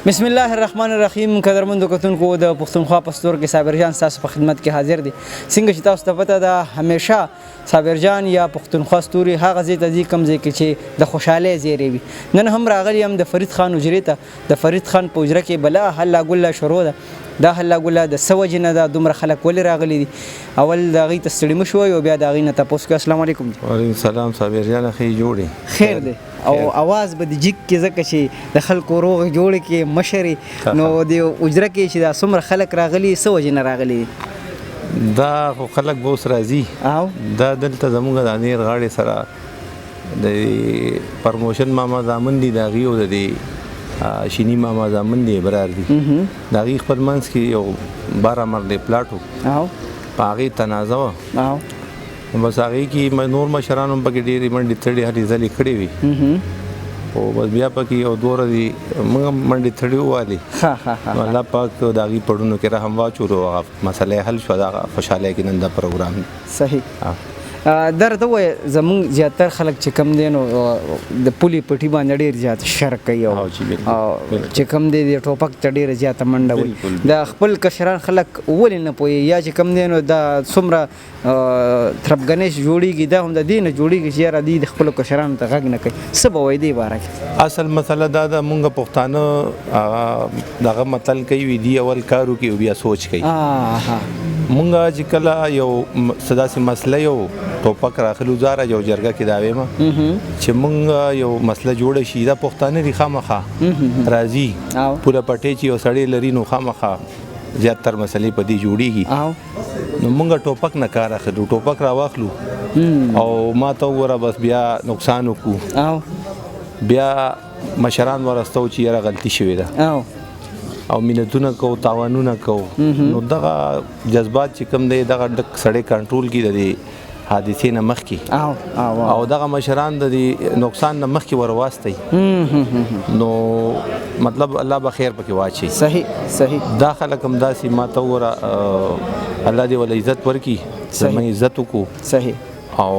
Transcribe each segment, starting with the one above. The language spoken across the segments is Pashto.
بسم الله الرحمن الرحیم. قدرمنو کتونکو د پښتونخوا پستور کې صابر جان تاسو په خدمت کې حاضر دي. څنګه چې تاسو ته پته ده همیشه صابر جان یا پښتونخوا ستوري هغه ځای ته ځي کوم ځای کې چې د خوشحالۍ زیری وي. نن هم راغلی هم د فرید خان حجرې ته. د فرید خان په حجره کې بلا هله ګله شروع ده. دا هله ګله د څه وجې نه ده دومره خلک ولې راغلي دي. اول د هغې ته ستړي مه شوئ او بیا د هغې نه تپوس کوئ. السلام علیکم. وعلیکم السلام. صابر جان ښې جوړې خیر دی او اواز به د جګ کې ځکه چې د خلکو روغ جوړ کې مشري نو د اجره کې چې دا څومره خلک راغلي څه وجې نه راغلي دا خو خلک به اوس راځي او دا دلته زموږ د انیر غاړې سره د پرموشن ماما زامن دي د هغې او د شینی ماما زامن دي برار دي د هغې خپل منځ کې یو 12 مرلې پلاټ و او په هغې تنازع وه او بس هغې کې نور مشران هم پکې ډېرې منډې تړې هلې ځلې کړې وي خو بس بیا پکې یو دوه ورځې موږ هم منډې تړې ووالې نو الله پاک د هغې پړونو کې رحم واچولو هغه مسله حل شوه. دا خوشحالی کې نن دا پروګرام دی. صحیح. درته ووایه زمونږ زیاتر خلک چې کم دی نو د پولې پټي باندې ډېر زیات شر کوي او چې کم دی د ټوپک ته ډېره زیاته منډه وي. د خپل کشران خلک ولې نه پوهېږي یا چې کم دی نو دا څومره تربګنش جوړېږي دا هم د دې نه جوړېږي چې یاره دوی د خپلو کشرانو ته غږ نه کوي. څه به وایي دې باره کې؟ اصل مسله دا ده مونږ پښتانه دغه متل کوي دی اول کار وکړي او بیا سوچ کوي. مونږ چې کله یو داسې مسله یو ټوپک راخلو زاره یو جرګه کې دا وایم چې مونږ یو مسله جوړه شي دا پښتانه دي خامخا راځي پوره پټې چې یو سړی لري نو خامخا زیاتر مسلې په دې جوړیږي نو مونږ ټوپک نه کار اخلو ټوپک را واخلو او ما ته وګوره بس بیا نقصان وکړو بیا مشران ورستو چې یاره غلطي شوې ده او مینتونه کو تاوانونه کو نو دغه جذبات چې کوم دی دغه ډک سړی کنټرول کړي د دې حادثې نه مخکې او دغه مشران د دې نقصان نه مخکې ورواستئ نو مطلب الله به خیر پکې واچي. صحیح. دا خلک هم داسې ما ته وګوره الله دې ول عزت ورکړي زموږ عزت وکړو. صحیح. او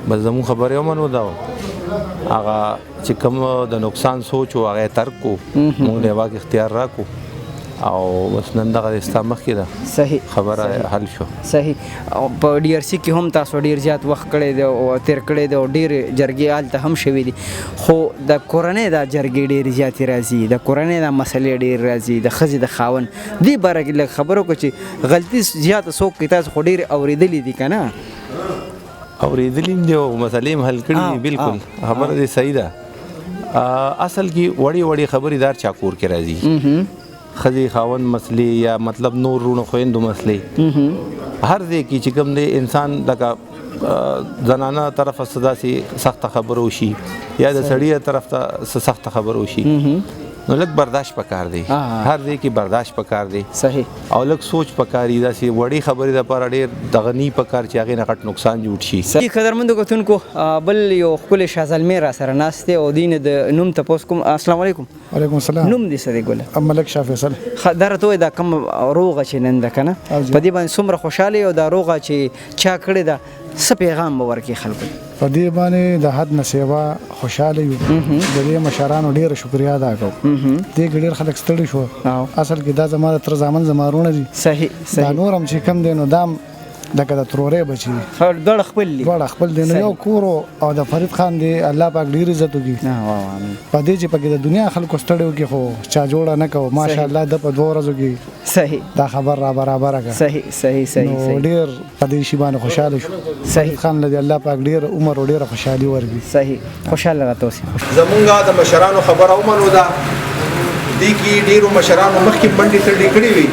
بس زموږ خبرې ومنو دا هغه چې کوم د نقصان سوچ و هغه ترک کو موږ له واقع اختیار راکو او بس نن دغه استا مخکې ده. صحیح. خبره حل شو. صحیح. او په ډي ار سي کې هم تاسو ډیر زیات وخت کړی دی او تیر کړی دی او ډیر جرګې هلته هم شوي دي خو د کورنۍ دا جرګې ډېرې زیاتې راځي د کورنۍ دا مسلې ډېر راځي د ښځې د خاوند دې باره کې لږ خبرو وکړو چې غلطي زیاته څوک کوي تاسو خو ډېرې اورېدلې دي که نه؟ اورېدلې هم دي او مسلې هم حل کړي دي. بالکل خبره دې صحیح ده. اصل کې وړې وړې خبرې دار چاکور کې راځي ښځې خاوند مسلې یا مطلب نور رونو خویندو مسلې هر ځای کې چې کوم دی انسان لکه زنانه طرفه څه داسې سخته خبره وشي یا د سړي طرف ته څه سخته خبره وشي نو لږ برداشت پکار دی. هر ځای کې برداشت پکار دی. صحیح. او لږ سوچ پکار دی داسې وړې خبرې دپاره ډېر دغه نی پکار چې هغې نه غټ نقصان جوړ شي. صحیح. قدرمندو کتونکو بل یو ښکلی شازلمې را سره ناست دی او دوی نه د نوم تپوس کوم. السلام علیکم. وعلیکم السلام. نوم دې څه دی ګله؟ ملک شاه فیصل. دا راته وایه دا کوم روغه چې نن ده که نه په دې باندې څومره خوشحاله او دا روغه چې چا کړې ده څه پیغام به ورکړي خلکو په دې باندې د حد نه سیوا خوشحاله یو د دې مشرانو ډېره شکریا ادا کوو دې کې ډېر خلک ستړي شو اصل کې دا زما د تر زامن زمارونه دي. صحیح. دا نور هم چې کم دی نو دا لکه د ترورې بچي دواړه خپل دي دواړه خپل دي نو یو کور او د فرید خان دی الله پاک ډېر عزت وکړي په دې چې پکې د دنیا خلکو ستړي وکړي خو چا جوړه نه کوو ماشاءالله د په 2 ورځو کې صحیح دا خبر را برابر کړه. صحیح صحیح صحیح صحیح. ډېر په دې شی باندې خوشاله شو. صحیح. خان لدی الله پاک ډېر عمر او ډېر خوشحالي ورکړي. صحیح. خوشاله راته اوسئ. زمونږ د مشرانو خبره ومنو ده دې کې ډېرو مشرانو مخکې منډې تړلې کړې وي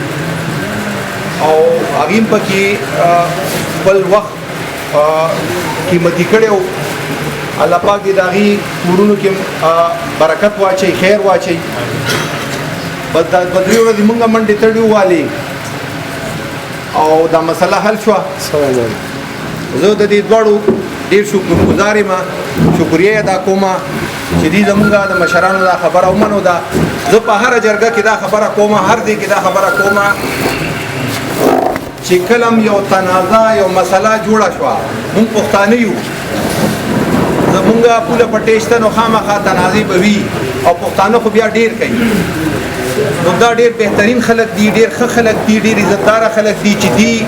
او هغې هم پکې خپل وخت قیمتي کړی و. الله پاک دې د هغې کورونو کې برکت واچوي خیر واچوي. بس دا 2 ورځې مونږ منډې تړلې ووالې او دا مسله حل شوه. زه د دې دواړو ډېر شکرګزار یم شکریه ادا کوم چې دوی زمونږ د مشرانو دا خبره ومنو ده. زه په هره جرګه کې دا خبره کوم هر ځای کې دا خبره کوم چې کله یو تنازع یو مسله جوړه شوه مونږ پښتانه یو زمونږ پوله پټې شته نو خامخا تنازع به وي او پښتانه خو بیا ډېر کوي نو دا ډېر بهترین خلک دي، ډېر ښه خلک دي، ډېر عزتدار خلک دي چې دی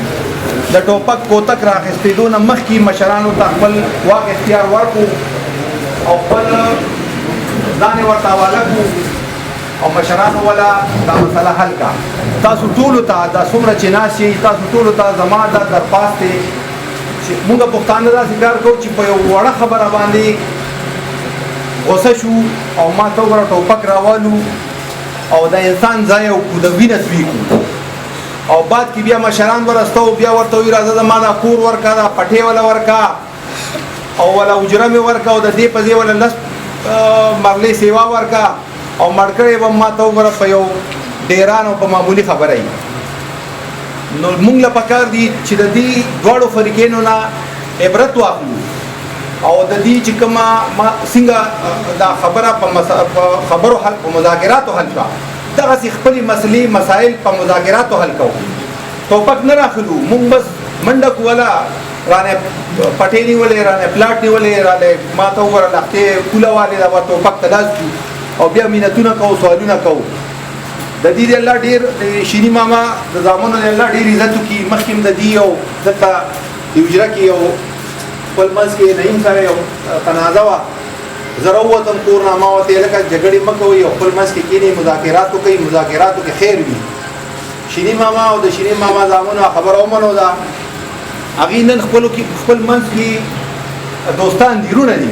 د ټوپک کوتک راخستېدو نه مخکې مشرانو ته خپل واک اختیار ورکړو او خپل ځان یې ورته حواله کړو او مشرانو ولا دا مسله حل کا. تاسو ټولو ته دا څومره چې ناست یې تاسو ټولو ته زما دا درخواست دی چې موږ پښتانه داسې کار کوو چې په یو وړه خبره باندې غوسه شو او ما ته وګوره ټوپک راوالو او د انسان ځای وکړو د وینه توی کړو او بعد کې بیا مشران ورستو بیا ورته وایي راځه زما دا کور ورکه دا پټې وله ورکه او وله حجره مې ورکه او د دې په ځای وله لس مرلې سیوا ورکه او مړ کړی به ما ته وګوره په یو ډیران او په معمولي خبره یي. نو موږ له پکار دي چې د دې دواړو فریقینو نه عبرت واخلو او د دې چې کومه څنګه دا خبره په خبرو حل په مذاکراتو حل شوه دغسې خپلې مسلې مسایل په مذاکراتو حل کوو. ټوپک نه راخلو موږ بس منډه کوله رانه پټې نیولې رانه پلاټ نیولې رانه ما ته وګوره لښتې کوله والې دا به ټوپک ته لاس کړو او بیا مینتونه کوو سوالونه کوو. د دې الله ډېر شیرین ماما د زامنو الله ډېر عزت وکړي مخکې د دې یو دلته حجره کې یو خپل منځ کې نعیم سره یو تنازع وه زه راووتم کور نه ما ورته لکه جګړې مه کوئ او خپل منځ کې کښېنئ مذاکرات وکړئ مذاکراتو کې خیر وي. شیرین ماما او د شیرین ماما زامنو خبره ومنو ده هغوی نن خپل منځ کې دوستان دي رونه دي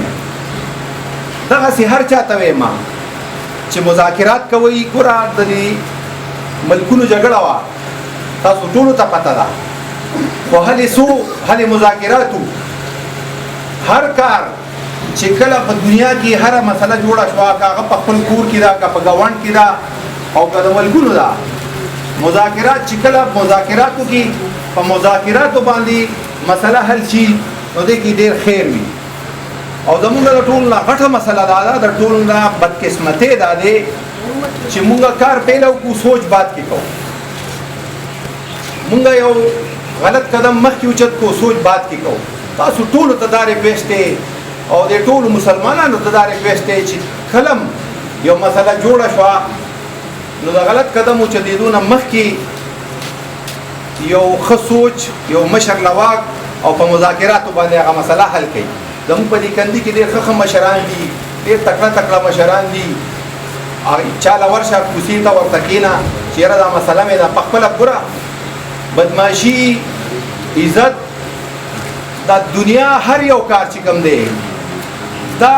دغسې هر چا ته وایم چې مذاکرات کوئ ګوره د دې ملکونو جګړه وه تاسو ټولو ته پته ده خو هلې مذاکراتو هر کار چې کله په دنیا کې هره مسله جوړه شوه که هغه په خپل کور کې ده که په ګاونډ کې ده او که د ملکونو ده مذاکرات چې کله مذاکراتو کې په مذاکراتو باندې مسله حل شي نو دې کې ډېر خیر وي. او زمونږ د ټول نه غټه مسله دا ده د ټول نه بدقسمتۍ دا دی چې مونږ کار پیل وکړو سوچ باد کې کوو مونږ یو غلط قدم مخکې اوچت کو سوچ باد کې کوو. تاسو ټولو ته دا ریکویسټ دی او د ټولو مسلمانانو ته دا ریکویسټ دی چې کله یو مسله جوړه شوه نو د غلط قدم اوچتېدو نه مخکې یو ښه سوچ یو مشر لواک او په مذاکراتو باندې هغه مسله حل کوي. زموږ په دې کندي کې ډېر ښه مشران دي ډېر تکړه مشران دي چاله ورشه کوسې ته ورته کښېنه چې یاره دا مسله مې ده په خپله پوره بدماشي عزت دا دنیا هر یو کار چې کوم دی دا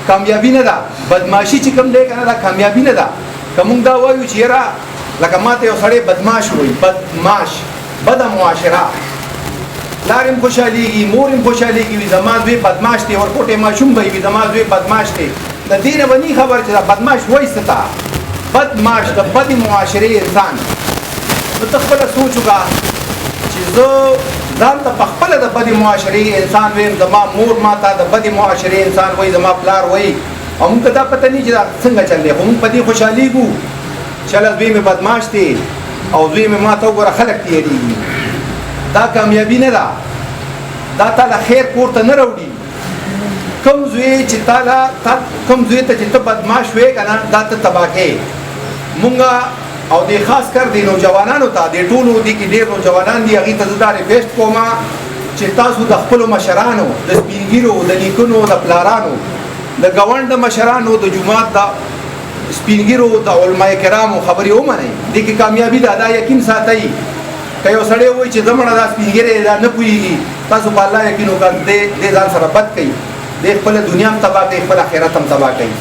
کامیابي نه ده بدماشي چې کوم دی که نه دا کامیابي نه ده که موږ دا وایو چې یاره لکه ماته یو سړی بدماش وایي بدماش بده معاشره پلار هم خوشحالیږي مور هم خوشحالیږي وي زما زوی بدماش دی ورکوټی ماشوم به وي زما زوی بدماش دی د دې نه به نه خبر چې دا بدماش وایي څه ته بدماش د بدې معاشرې انسان نو ته خپله سوچ وکړه چې زه ځان ته په خپله د بدې معاشرې انسان ویم زما مور ما ته د بدې معاشرې انسان وایي زما پلار وایي او موږ ته دا پته نه چې دا څنګه چل دی خو موږ په دې خوشحالیږو چې هله زوی مې بدماش دی او زوی مې ما ته وګوره خلک تیریږي دا کامیابی نه ده دا تعالی خیر کور ته نه راوړي. کوم زوی چې تعالی کوم زوی ته چې ته بدماش وې که نه دا ته تباه کوې مونږ او د خاص کر د نوجوانانو ته د ټولو دې کې ډېر نوجوانان دي هغوی ته زه دا ریکویسټ کوم چې تاسو د خپلو مشرانو د سپین ږیرو د نیکونو د پلارانو د ګاونډ د مشرانو د جومات د سپین ږیرو د علما کرامو خبرې ومنئ دې کې کامیابي ده دا یقین ساتئ. که یو سړی وایي چې زمړه دا سپین ږیری دا نه پوهېږي تاسو په الله یقین وکړه دې ځان سره بد کوي دې خپله دنیا هم تباه کوي خپل آخرت هم تباه کوي.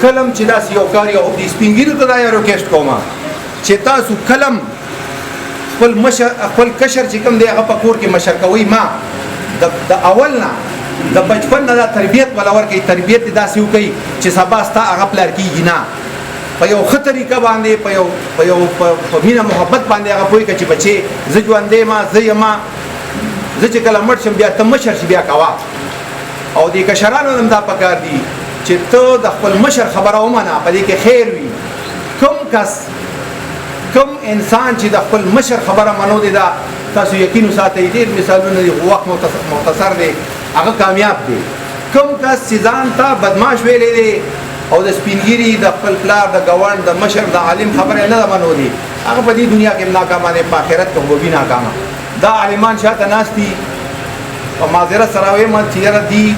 کله هم چې داسې یو کار یو د سپین ږیرو ته دا یو ریکویسټ کوم چې تاسو کله هم خپل کشر چې کوم دی هغه په کور کې مشر کوئ ما د اول نه د بچپن نه دا تربیت ولا ورکوئ تربیت دې داسې وکړئ چې سبا ستا هغه پلار کېږي نه په یو ښه طریقه باندې په مینه محبت باندې هغه پوهېږه چې بچې زه ژوندی ما زه یما زه چې کله مړ شم بیا ته مشر شي بیا کوه او دې کشرانو هم دا پکار دي چې ته د خپل مشر خبره ومنه په دې کې خیر وي. کوم انسان چې د خپل مشر خبره منو دی دا تاسو یقین وساتئ ډېر مثالونه دي خو وخت مختصر دی هغه کامیاب دی. کوم کس چې ځان ته بدماش ویلی دی او د سپینګيري د خپل پلار د ګوند د مشر د عالم خبره نه منو دي هغه په دې دنیا کې ناکامه نه په آخرت کې به ناکامه دا عالمان شاته ناشتي او معذرت سره وي ما چیرې دي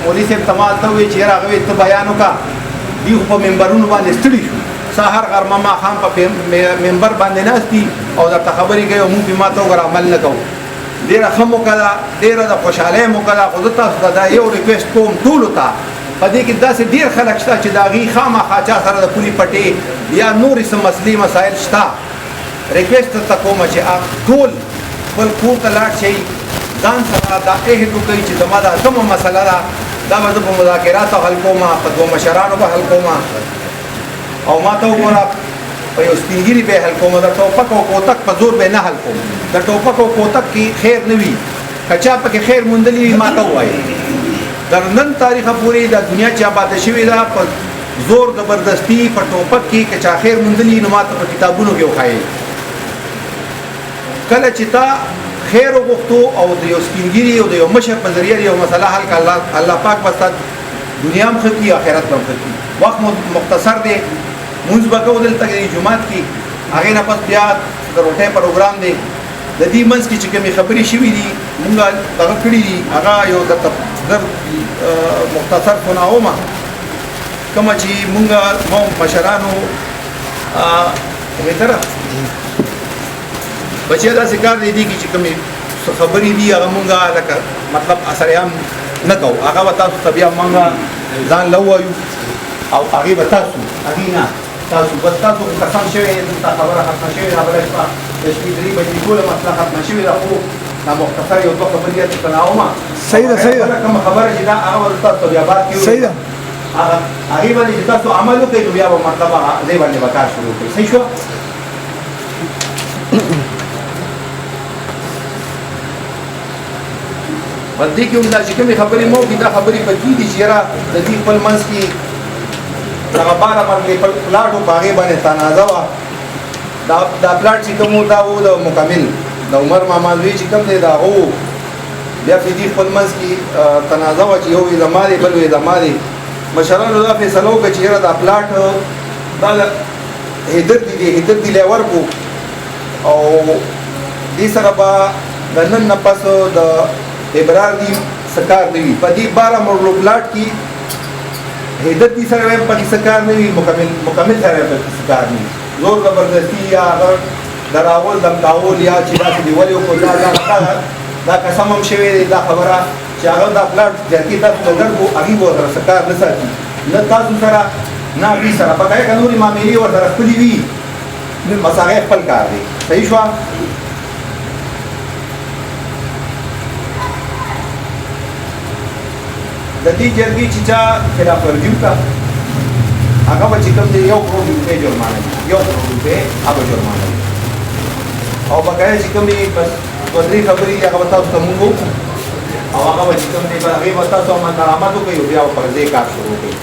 مولوی صاحب تمال ته وي چیرې هغه ته بیان وکا دی په منبرونو باندې ستړي شو سحر غرمه ما خام په منبر باندې ناشتي او د خبرې کوي او موږ ما ته ور عمل نه کوو ډیره خمو کړه ډیره د خوشاله مو کړه خو تاسو دا یو ریکوست کوم ټول ته په دې کې داسې ډیر خلک شته چې دا غي خامخا چا سره د پولی پټي یا نور سم مسلې مسائل شته ریکوست ته کوم چې ټول بل کور ته لاړ شي ځان سره دا اهدو کوي چې زما دا کومه مسله ده دا به په مذاکرات حل کوم په دوه مشرانو به حل کوم او ما ته وګوره په یو سپینګيري به حل کوم دا ټوپک او کوتک په زور به نه حل کوم دا ټوپک او کوتک کې خیر نه وي کچا په خیر مندلي ما ته وایي در نن تاریخ پوری د دنیا چې آباد شوی دا په زور زبردستی په ټوپک کې کچا خیر مندلي نو ماته په کتابونو کې وخایي کله چې تا خیر وغوښتو او د یو سپینګيري او د یو مشر په ذریعہ یو مسله حل کړه الله پاک بس دنیا هم خپي آخرت هم خپي وخت مختصر دی مونږ به کوو دلته کې جمعات کې هغه نه پس بیا د روټه پروګرام دی د دې منځ کې چې کومې خبرې شوې دي مونږ هغه کړې دي هغه یو د مختصر کوناوما کوم چې مونږ مو مشرانو کومه طرف بچي دا ذکر دي چې کومې خبرې دي هغه مونږ لکه مطلب اثر یې نه کوو هغه تاسو ته بیا مونږ ځان لوایو او هغه به تاسو هغه نه تاسو بس تاسو کسان شوی تاسو خبره ختمه شوی خبره شپه د شپې درې بجې ټول مسله ختمه شوی دا خو دا مختصر یو څه خبرې چې تناومه صحیح ده صحیح ده کوم خبره چې دا هغه تاسو بیا بات کیو صحیح ده هغه باندې تاسو عمل وکړئ نو بیا به مطلب دې باندې وکړ شروع کړئ صحیح شو باندې کوم دا چې کوم خبرې مو دا خبرې پکې دي چې را د دې خپل منځ کې هغه بار باندې په پلاټو باغې باندې تنازع دا پلاټ چې کوم دا وو د مکمل د عمر مامالوی چې کوم دی دا هو بیا په دې خپل منځ کې تنازع چې یو یې زماري بل یې زماري مشرانو دا فیصله وکړه چې دا پلاټ دا هدر دی لور کو او دې سره با د نن نه پس د ابرار دی سکار دی په دې 12 مرلو پلاټ کې هدر دي سره په کې سکار نه وي مکمل سره په کې سکار نه زور زبردستی یا دراول دمداول یا چې دا دی ولې کو دا قسم هم شوی دا خبره چې هغه دا پلاټ ځکه تاسو درکو هغه وو سره سکار نه ساتي نه تاسو سره نه بي سره په کای قانوني معاملې ور سره خپل وي بس هغه خپل کار دی صحیح شو د دې جرګې چې چا خلاف ورزي وکړه هغه به چې کوم دی 1 کروڑ روپۍ جرمانه وي 1 کروڑ روپۍ هغه جرمانه وي او بقایا چې کومې بس دوه درې خبرې دي هغه به تاسو ته مونږ او هغه به چې کوم دی هغې به تاسو امانتنامه وکړئ او بیا به پر دې کار شروع کړئ